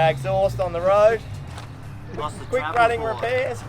exhaust on the road. Quick running repairs.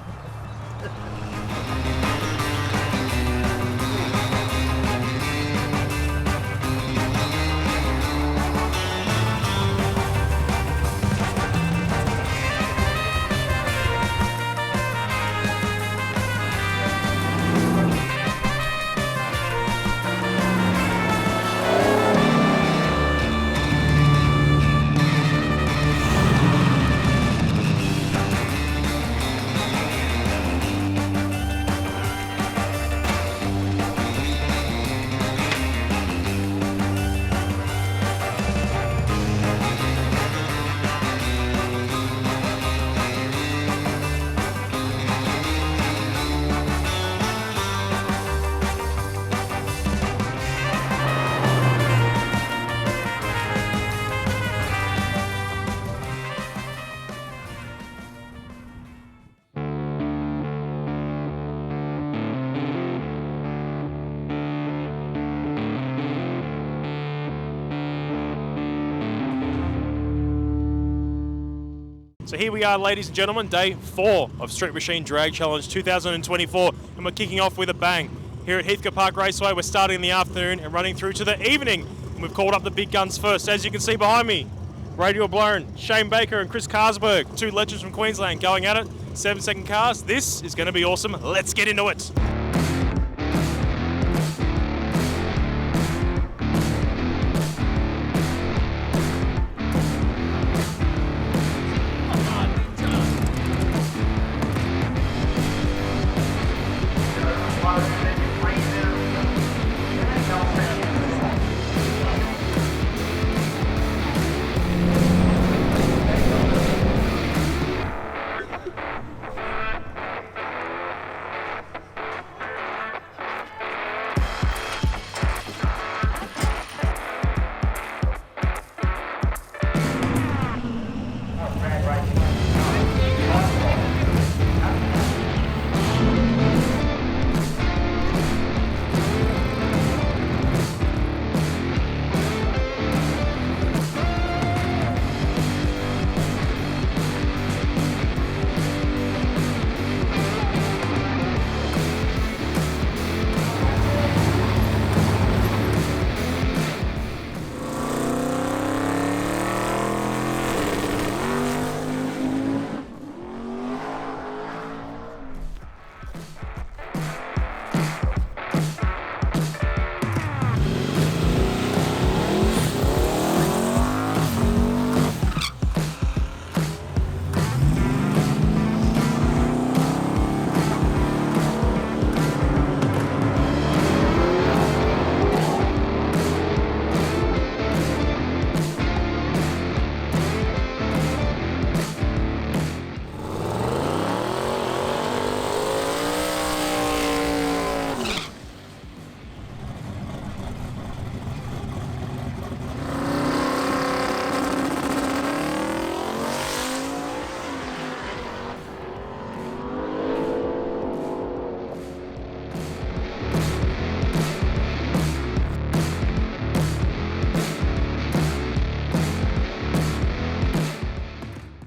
So here we are, ladies and gentlemen, day 4 of Street Machine Drag Challenge 2024, and we're kicking off with a bang. Here at Heathcote Park Raceway, we're starting in the afternoon and running through to the evening. And we've called up the big guns first. As you can see behind me, Radial Blown, Shane Baker and Chris Carsberg, 2 legends from Queensland going at it, 7-second cars. This is going to be awesome. Let's get into it.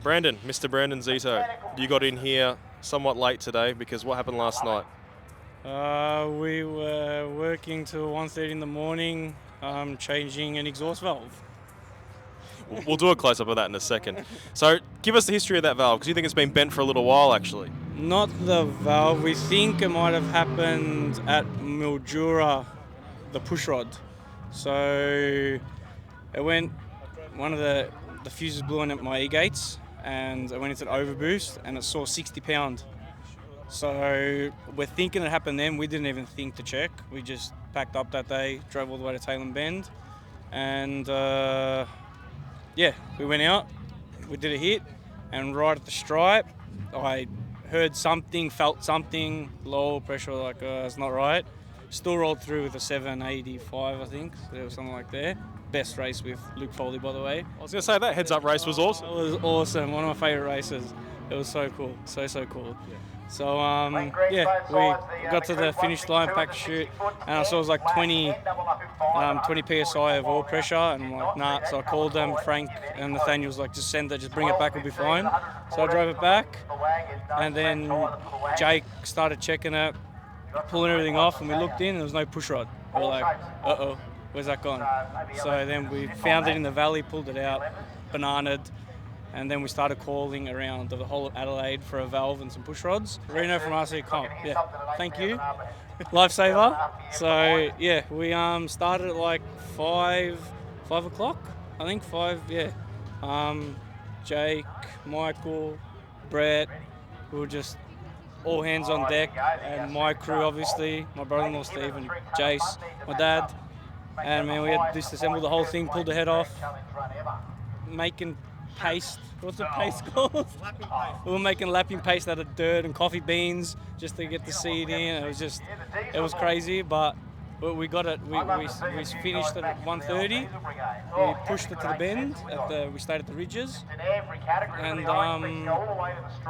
Brandon, Mr. Brandon Zito, you got in here somewhat late today because what happened last night? We were working till 1:30 in the morning, changing an exhaust valve. We'll do a close-up of that in a second. So give us the history of that valve, because you think it's been bent for a little while, actually. Not the valve. We think it might have happened at Mildura, the push rod. So it went, one of the fuses blew in at my E-gates, and it went into an overboost, and it saw 60 pound. So we're thinking it happened then. We didn't even think to check. We just packed up that day, drove all the way to Tailem Bend, and yeah, we went out, we did a hit, and right at the stripe, I heard something, felt something, low pressure, like it's not right. Still rolled through with a 785, I think. So there was something like there. Best race with Luke Foley, by the way. I was going to say, that heads-up race was awesome. It was awesome. One of my favourite races. It was so cool. So cool. Yeah. So yeah, we got to the finish line, packed chute, and I saw it was like 20 psi of oil pressure, and I'm like, nah. So I called them, Frank and Nathaniel was like, just send it, just bring it back, we'll be fine. So I drove it back, and then Jake started checking it, pulling everything off, and we looked in and there was no push rod. We were like, uh-oh, where's that gone? So then we found it in the valley, pulled it out, bananaed, and then we started calling around the whole of Adelaide for a valve and some push rods. Reno from RC Comp, yeah, thank you. Lifesaver. So yeah, we started at like 5 o'clock, I think 5, yeah. Jake, Michael, Brett, we were just all hands on deck, and my crew obviously, my brother-in-law Steve and Jace, my dad, and man, we had disassembled the whole thing, pulled the head off, making paste. What's the paste called? Lapping paste. We were making lapping paste out of dirt and coffee beans just to get the seed in. It was crazy, but we got it. We finished it at 1:30. We pushed it to the bend. We stayed at the ridges, and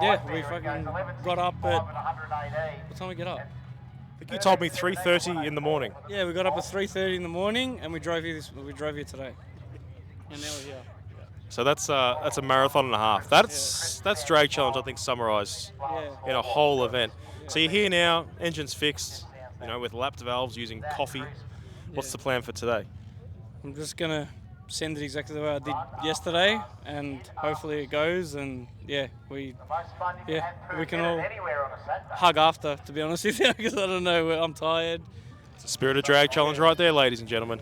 yeah, we fucking got up at what time we get up? I think you told me 3:30 in the morning. Yeah, we got up at 3:30 in the morning, and we drove here today, and now we're here. So that's a marathon and a half. That's drag challenge, I think, summarised in a whole event. So you're here now, engine's fixed, you know, with lapped valves using coffee. What's the plan for today? I'm just gonna send it exactly the way I did yesterday, and hopefully it goes. And yeah, we can all hug after, to be honest with you, because I don't know, I'm tired. It's the spirit of drag challenge right there, ladies and gentlemen.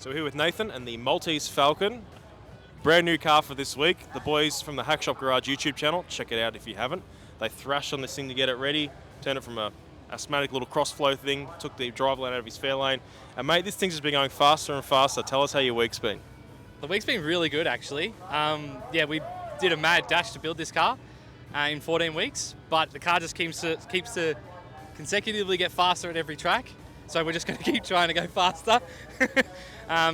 So we're here with Nathan and the Maltese Falcon. Brand new car for this week. The boys from the Hack Shop Garage YouTube channel, check it out if you haven't. They thrashed on this thing to get it ready, turned it from a asthmatic little cross-flow thing, took the drive lane out of his fair lane. And mate, this thing's just been going faster and faster. Tell us how your week's been. The week's been really good, actually. Yeah, we did a mad dash to build this car in 14 weeks, but the car just keeps to consecutively get faster at every track. So we're just going to keep trying to go faster.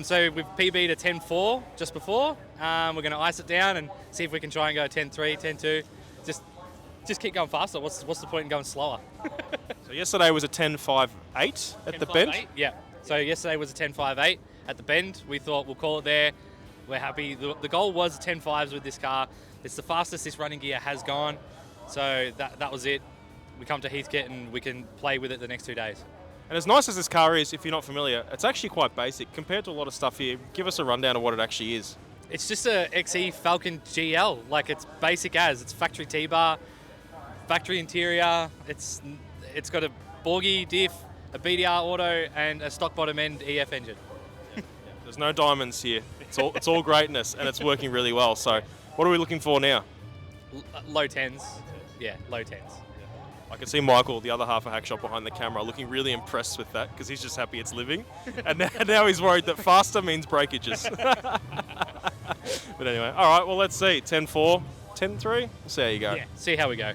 So we've PB'd a 10.4 just before. We're going to ice it down and see if we can try and go 10.3, 10.2. Just keep going faster. What's the point in going slower? So yesterday was a 10.58 at the bend? 10.58, yeah. So yesterday was a 10.58 at the bend. We thought we'll call it there. We're happy. The goal was 10.5s with this car. It's the fastest this running gear has gone. So that was it. We come to Heathcote and we can play with it the next 2 days. And as nice as this car is, if you're not familiar, it's actually quite basic compared to a lot of stuff here. Give us a rundown of what it actually is. It's just a XE Falcon GL. Like, it's basic as. It's factory T-bar, factory interior. It's got a Borgie diff, a BDR auto, and a stock bottom end EF engine. There's no diamonds here. It's all greatness, and it's working really well. So what are we looking for now? Low 10s. Yeah, low 10s. I can see Michael, the other half of Hack Shop behind the camera, looking really impressed with that because he's just happy it's living. And now he's worried that faster means breakages. But anyway, all right, well, let's see. 10.4, 10.3? We'll see how you go. Yeah, see how we go.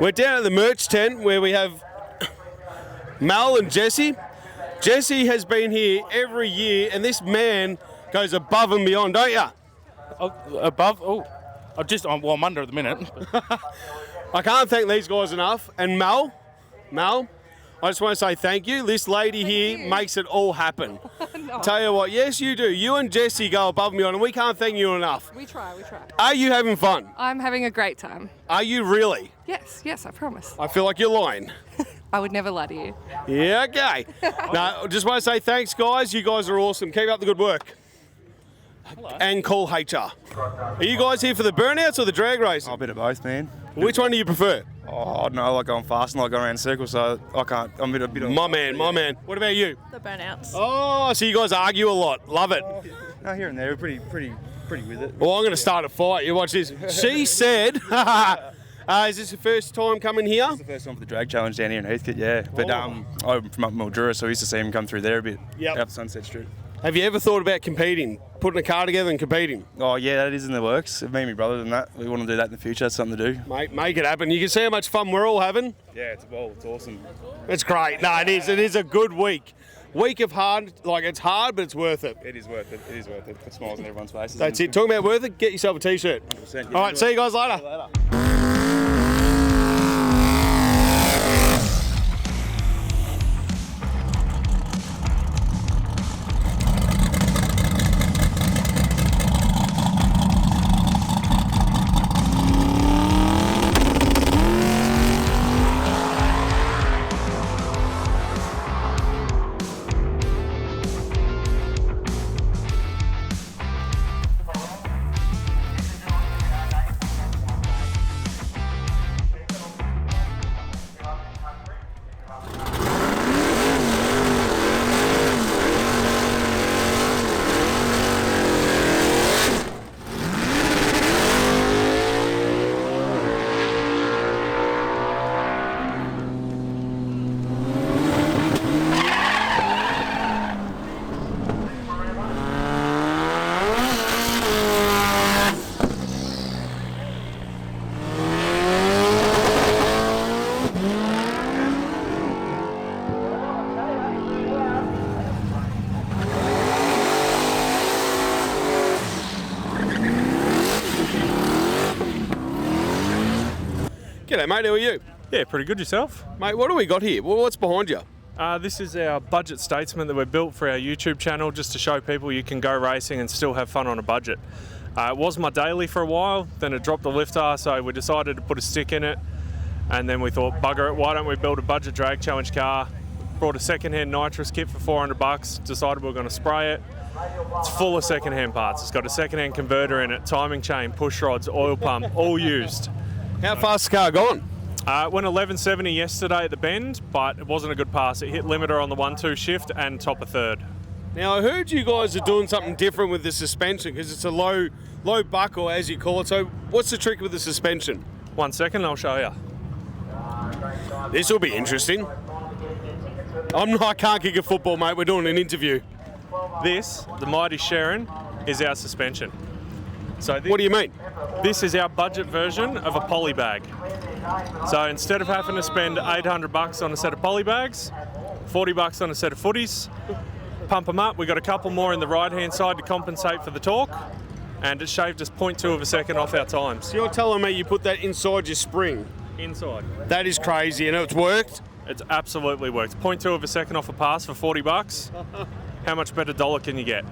We're down at the merch tent where we have Mal and Jesse. Jesse has been here every year, and this man goes above and beyond, don't you? I'm under at the minute. I can't thank these guys enough. And Mal, I just want to say thank you. This lady here makes it all happen. No. Tell you what, yes you do. You and Jesse go above and beyond, and we can't thank you enough. We try. Are you having fun? I'm having a great time. Are you really? Yes, I promise. I feel like you're lying. I would never lie to you. Yeah, okay. No, I just want to say thanks, guys. You guys are awesome. Keep up the good work. Hello. And call HR. Are you guys here for the burnouts or the drag race? A bit of both, man. Which one do you prefer? Oh, I don't know. I like going fast and I like going around in circles, so I can't. I'm a bit of. My man. What about you? The burnouts. Oh, so you guys argue a lot. Love it. No, here and there, we're pretty with it. Well, I'm going to start a fight. You watch this. She said, is this the first time coming here? It's the first time for the drag challenge down here in Heathcote, yeah. But I'm from up in Mildura, so I used to see him come through there a bit. Yep. Up Sunset Street. Have you ever thought about competing? Putting a car together and competing? Oh, yeah, that is in the works. Me and my brother and that. We want to do that in the future. That's something to do. Mate, make it happen. You can see how much fun we're all having. Yeah, it's awesome. It's great. No, it is. It is a good week. Week of hard, like it's hard, but it's worth it. It is worth it. Put smiles on everyone's faces. That's it. Talking about worth it, get yourself a t-shirt. 100%. All right, see you guys later. G'day mate, how are you? Yeah, pretty good. Yourself? Mate, what do we got here? What's behind you? This is our budget statesman that we built for our YouTube channel just to show people you can go racing and still have fun on a budget. It was my daily for a while, then it dropped the lifter, so we decided to put a stick in it, and then we thought, bugger it, why don't we build a budget drag challenge car? Brought a second-hand nitrous kit for $400, decided we were going to spray it. It's full of second-hand parts. It's got a second-hand converter in it, timing chain, push rods, oil pump, all used. How fast's the car going? It went 1170 yesterday at the bend, but it wasn't a good pass. It hit limiter on the 1-2 shift and top of third. Now I heard you guys are doing something different with the suspension because it's a low buckle as you call it. So what's the trick with the suspension? 1 second, I'll show you. This will be interesting. I can't kick a football, mate. We're doing an interview. This, the Mighty Sharon, is our suspension. So what do you mean? This is our budget version of a poly bag. So instead of having to spend $800 on a set of poly bags, $40 on a set of footies, pump them up. We got a couple more in the right-hand side to compensate for the torque, and it shaved us 0.2 of a second off our times. So you're telling me you put that inside your spring? Inside. That is crazy, and it's worked? It's absolutely worked. 0.2 of a second off a pass for $40. How much better dollar can you get?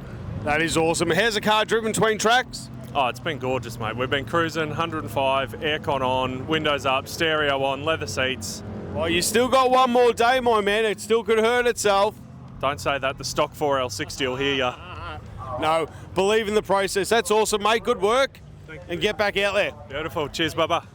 That is awesome. How's the car driven between tracks? Oh, it's been gorgeous, mate. We've been cruising 105, aircon on, windows up, stereo on, leather seats. Well, you still got one more day, my man. It still could hurt itself. Don't say that. The stock 4L60 will hear ya. No, believe in the process. That's awesome, mate. Good work. And get back out there. Beautiful. Cheers, Bubba.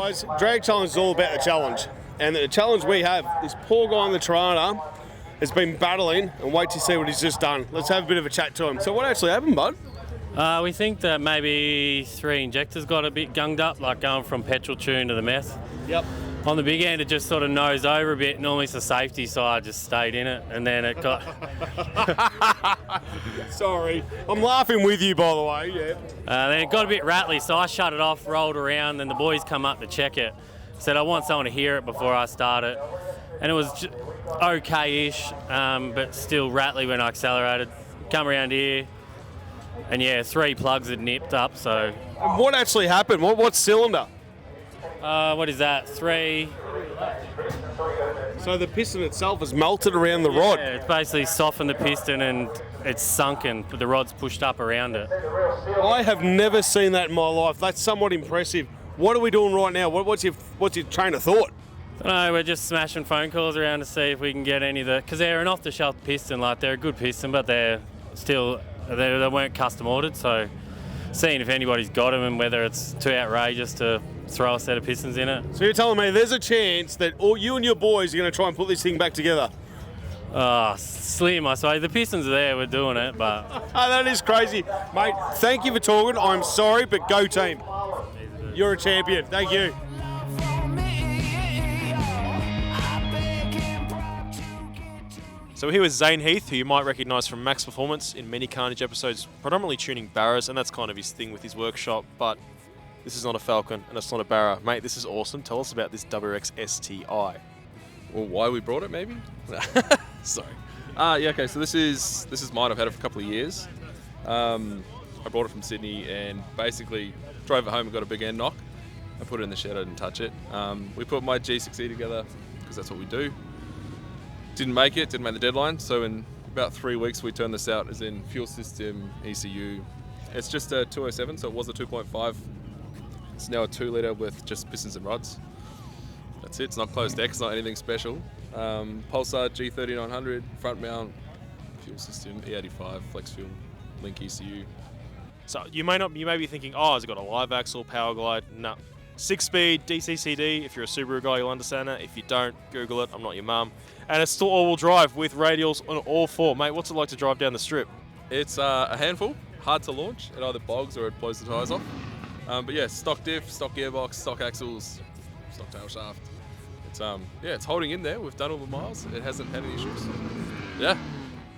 guys, drag challenge is all about the challenge. And the challenge we have, this poor guy in the Tirana has been battling, and wait to see what he's just done. Let's have a bit of a chat to him. So what actually happened, bud? We think that maybe 3 injectors got a bit gunged up, like going from petrol tune to the meth. Yep. On the big end, it just sort of nosed over a bit. Normally it's the safety side, just stayed in it, and then it got... Sorry. I'm laughing with you, by the way, yeah. then it got a bit rattly, so I shut it off, rolled around, and the boys come up to check it. Said I want someone to hear it before I start it. And it was okay-ish, but still rattly when I accelerated. Come around here, and yeah, 3 plugs had nipped up, so... And what actually happened? What cylinder? What is that? 3. So the piston itself has melted around the rod. Yeah, it's basically softened the piston and it's sunken, but the rod's pushed up around it. I have never seen that in my life. That's somewhat impressive. What are we doing right now? What's your train of thought? No, we're just smashing phone calls around to see if we can get any of the... Because they're an off-the-shelf piston, like they're a good piston, but they're still... They weren't custom ordered, so seeing if anybody's got them and whether it's too outrageous to throw a set of pistons in it. So you're telling me there's a chance that all you and your boys are going to try and put this thing back together? Slim, I suppose. The pistons are there, we're doing it, but... Oh, that is crazy. Mate, thank you for talking. I'm sorry, but go team. You're a champion. Thank you. So we're here with Zane Heath, who you might recognise from Max Performance in many Carnage episodes, predominantly tuning Barras, and that's kind of his thing with his workshop, but this is not a Falcon and it's not a Barra. Mate, this is awesome. Tell us about this WRX STI. Well, why we brought it, maybe? Sorry. Yeah, okay, so this is mine. I've had it for a couple of years. I brought it from Sydney and basically drove it home and got a big end knock. I put it in the shed, I didn't touch it. We put my G6E together because that's what we do. Didn't make the deadline, so in about 3 weeks we turned this out as in fuel system, ECU. It's just a 207, so it was a 2.5. It's now a 2 litre with just pistons and rods. That's it, it's not closed deck, it's not anything special. Pulsar G3900, front mount, fuel system, E85, flex fuel, link ECU. So you may be thinking, oh, has it got a live axle, power glide? No. 6-speed, DCCD, if you're a Subaru guy, you'll understand that. If you don't, Google it, I'm not your mum. And it's still all-wheel drive with radials on all 4. Mate, what's it like to drive down the strip? It's a handful, hard to launch. It either bogs or it blows the tyres off. But yeah, stock diff, stock gearbox, stock axles, stock tail shaft. It's it's holding in there. We've done all the miles. It hasn't had any issues. Yeah.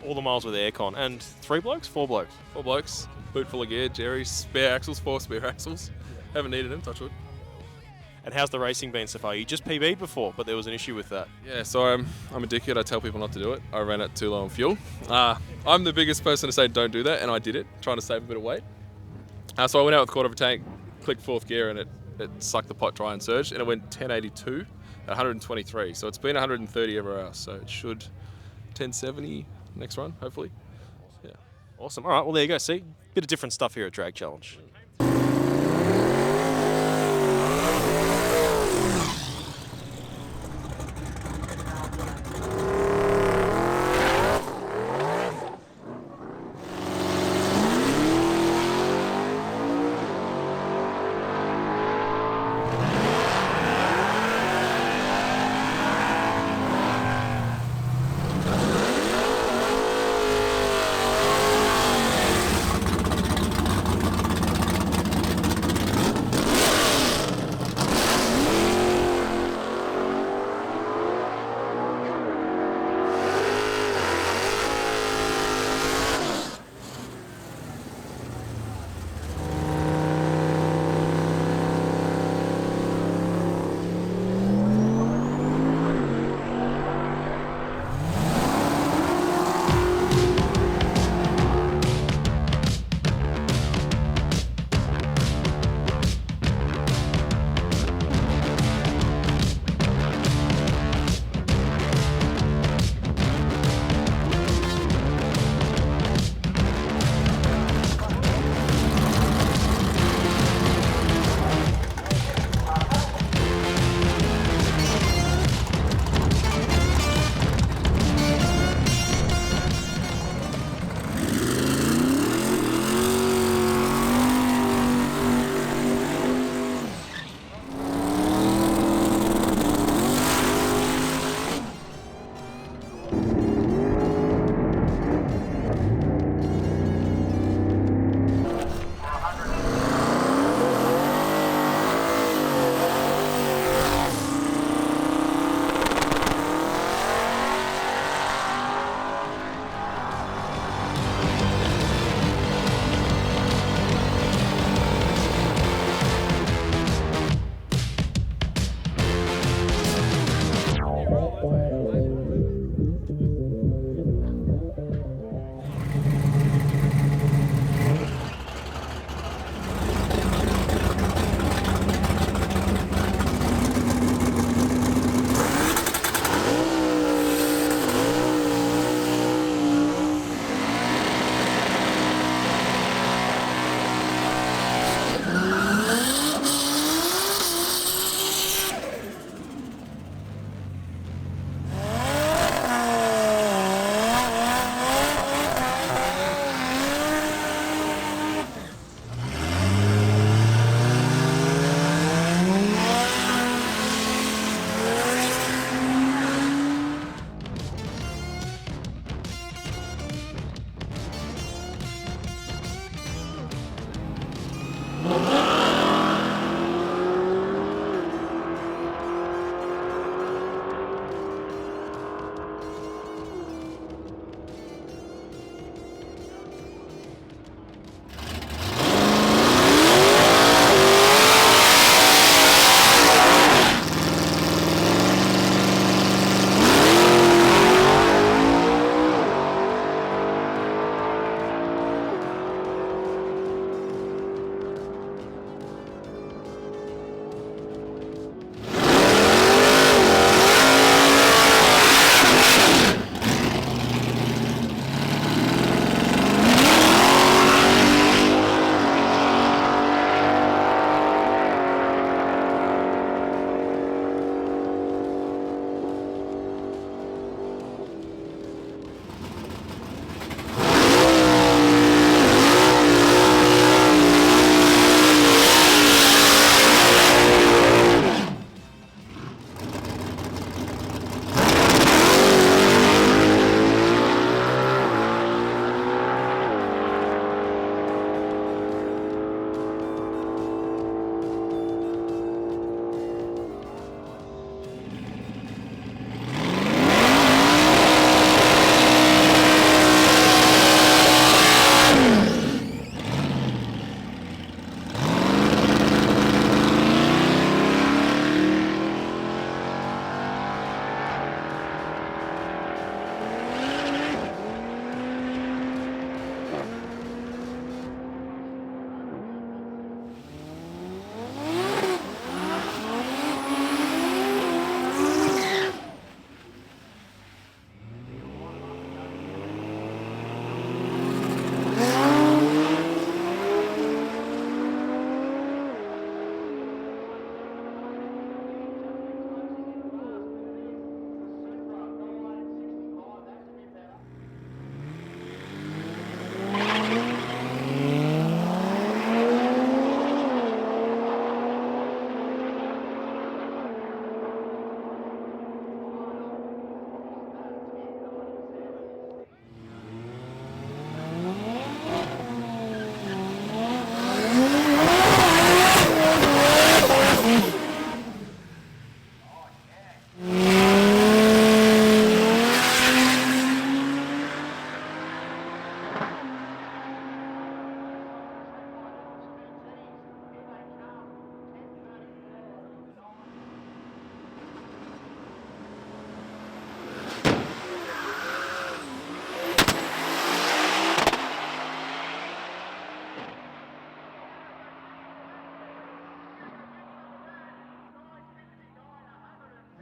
All the miles with aircon. And 3 blokes? 4 blokes? 4 blokes. Boot full of gear, Jerry, spare axles, 4 spare axles. Haven't needed them, touch wood. And how's the racing been so far? You just PB'd before, but there was an issue with that. Yeah, so I'm a dickhead. I tell people not to do it. I ran it too low on fuel. I'm the biggest person to say don't do that, and I did it, trying to save a bit of weight. So I went out with a quarter of a tank, clicked 4th gear, and it sucked the pot dry and surged, and it went 1082 at 123. So it's been 130 everywhere else. So it should 1070 next run, hopefully. Yeah. Awesome. All right, well, there you go. See, bit of different stuff here at Drag Challenge.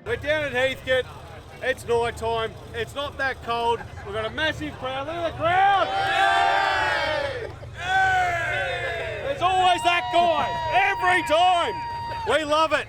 We're down at Heathcote. It's night time. It's not that cold. We've got a massive crowd. Look at the crowd! There's always that guy. Every time. We love it.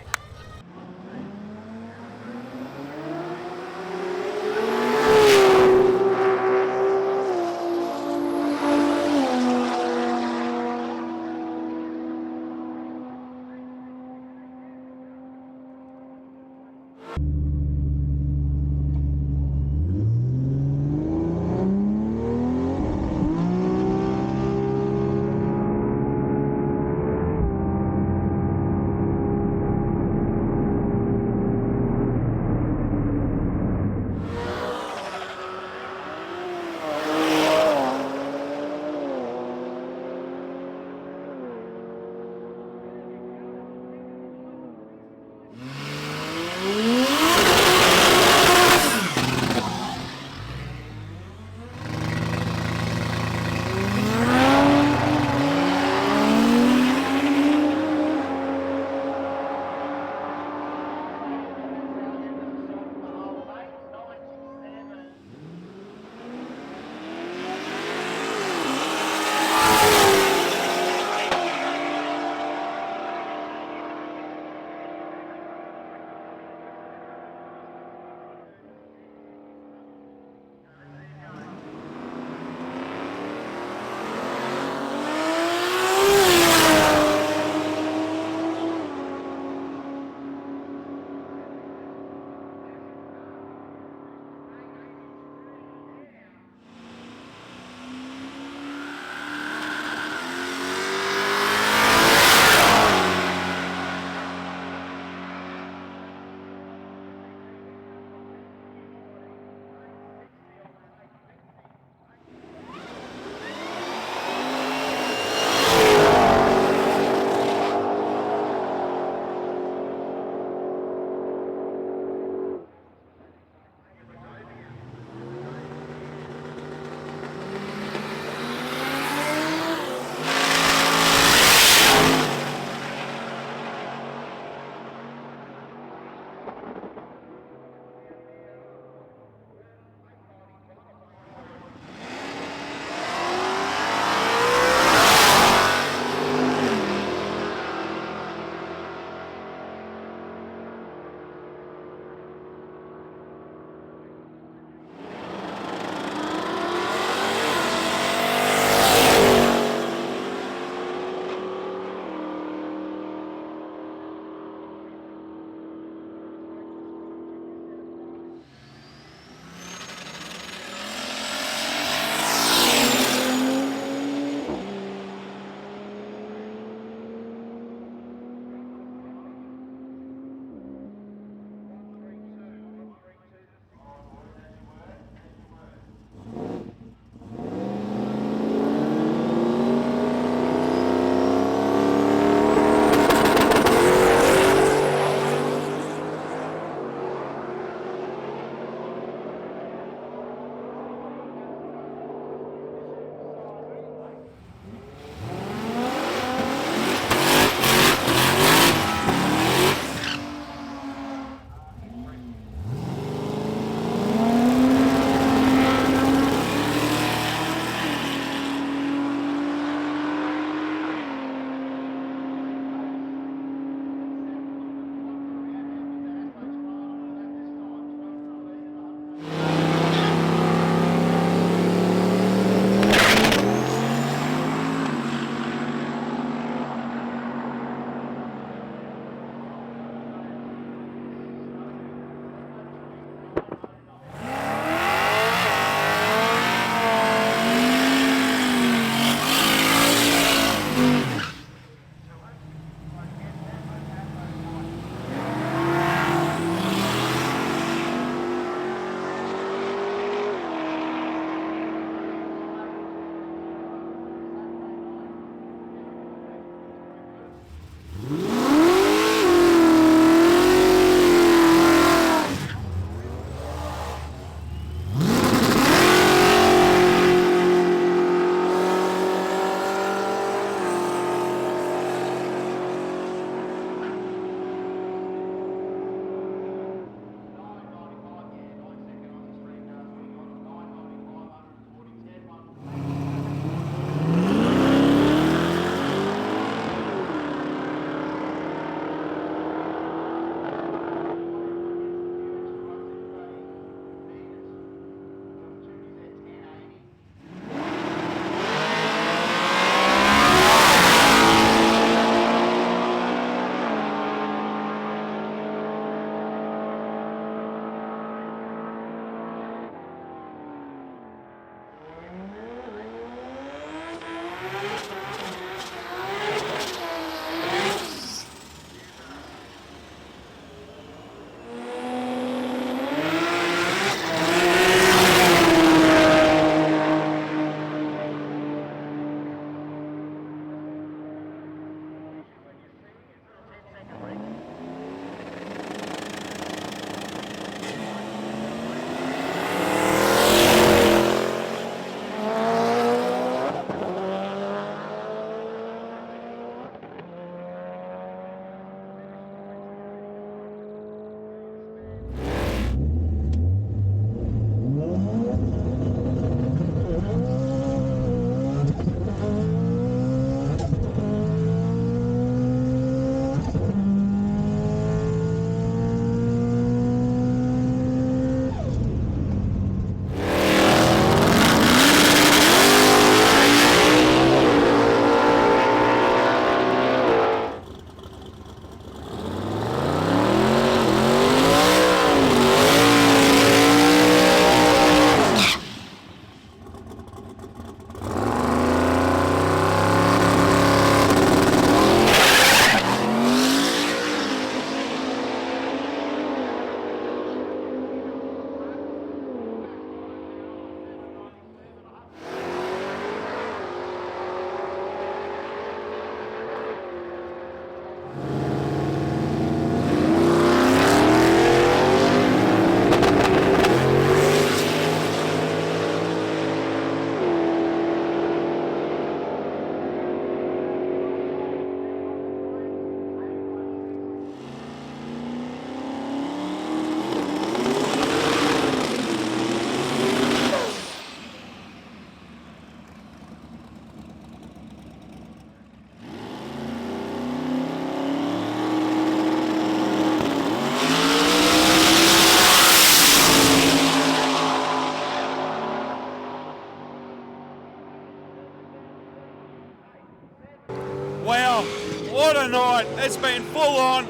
tonight. It's been full on.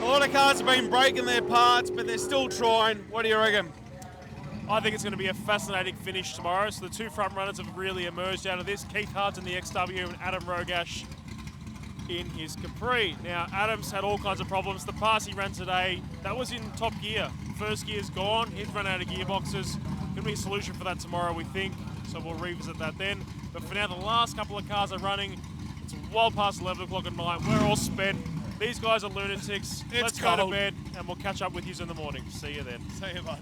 A lot of cars have been breaking their parts, but they're still trying. What do you reckon? I think it's going to be a fascinating finish tomorrow. So the two front runners have really emerged out of this. Keith Hards in the XW and Adam Rogash in his Capri. Now, Adam's had all kinds of problems. The pass he ran today, that was in top gear. First gear's gone. He's run out of gearboxes. Going to be a solution for that tomorrow, we think. So we'll revisit that then. But for now, the last couple of cars are running. It's well past 11 o'clock at night. We're all spent. These guys are lunatics. Let's go to bed, and we'll catch up with you in the morning. See you then. See you, bud.